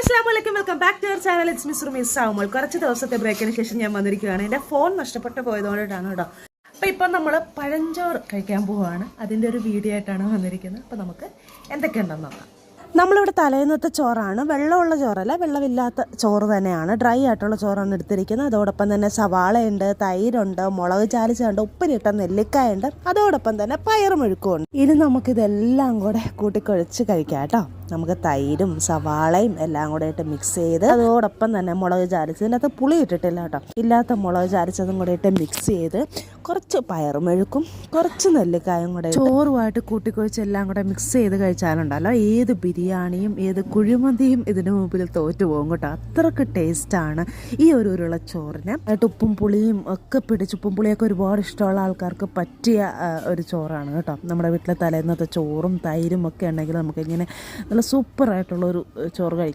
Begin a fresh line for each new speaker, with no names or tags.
Assalamualaikum, welcome back to our channel. It's Miss Rumi Saumol. കുറച്ച് ദിവസത്തെ ബ്രേക്കിന് ശേഷം ഞാൻ വന്നിരിക്കുകയാണ്. എൻ്റെ ഫോൺ നഷ്ടപ്പെട്ടു പോയതുകൊണ്ടാണ് കേട്ടോ. അപ്പോൾ ഇപ്പോൾ നമ്മൾ പഴഞ്ചോറ് കഴിക്കാൻ പോവുകയാണ്. അതിൻ്റെ ഒരു വീഡിയോ ആയിട്ടാണ് വന്നിരിക്കുന്നത്. അപ്പോൾ നമുക്ക് എന്തൊക്കെയുണ്ടെന്ന് നോക്കാം. നമ്മളിവിടെ തലേന്നത്തെ ചോറാണ്, വെള്ളമുള്ള ചോറല്ല, വെള്ളമില്ലാത്ത ചോറ് തന്നെയാണ്. ഡ്രൈ ആയിട്ടുള്ള ചോറാണ് എടുത്തിരിക്കുന്നത്. അതോടൊപ്പം തന്നെ സവാളയുണ്ട്, തൈരുണ്ട്, മുളക് ചാലിച്ചുണ്ട്, ഉപ്പിലിട്ട നെല്ലിക്കായുണ്ട്, അതോടൊപ്പം തന്നെ പയറുമെഴുക്കുമുണ്ട്. ഇനി നമുക്കിതെല്ലാം കൂടെ കൂട്ടിക്കുഴച്ച് കഴിക്കാം കേട്ടോ. നമുക്ക് തൈരും സവാളയും എല്ലാം കൂടെ ഇട്ട് മിക്സ് ചെയ്ത് അതോടൊപ്പം തന്നെ മുളക് ചാലിച്ച്, ഇതിനകത്ത് പുളി ഇട്ടിട്ടില്ല കേട്ടോ, ഇല്ലാത്ത മുളക് ചാലിച്ചതും കൂടെ ഇട്ട് മിക്സ് ചെയ്ത് കുറച്ച് പയറുമെഴുക്കും കുറച്ച് നെല്ലിക്കായും കൂടെ ചോറുമായിട്ട് കൂട്ടിക്കുഴച്ച് എല്ലാം കൂടെ മിക്സ് ചെയ്ത് കഴിച്ചാലുണ്ടല്ലോ ഏത് ബിരിയാണിയും ഏത് കുഴിമന്തിയും ഇതിന് മുമ്പിൽ തോറ്റു പോകും കേട്ടോ. അത്രയ്ക്ക് ടേസ്റ്റാണ് ഈ ഒരു ഉരുള ചോറിന്. ഉപ്പും പുളിയും ഒക്കെ പിടിച്ച്, ഉപ്പും പുളിയൊക്കെ ഒരുപാട് ഇഷ്ടമുള്ള ആൾക്കാർക്ക് പറ്റിയ ഒരു ചോറാണ് കേട്ടോ. നമ്മുടെ വീട്ടിലെ തലേന്നത്തെ ചോറും തൈരും ഒക്കെ ഉണ്ടെങ്കിൽ നമുക്കിങ്ങനെ നല്ല സൂപ്പറായിട്ടുള്ളൊരു ചോറ് കഴിക്കാം.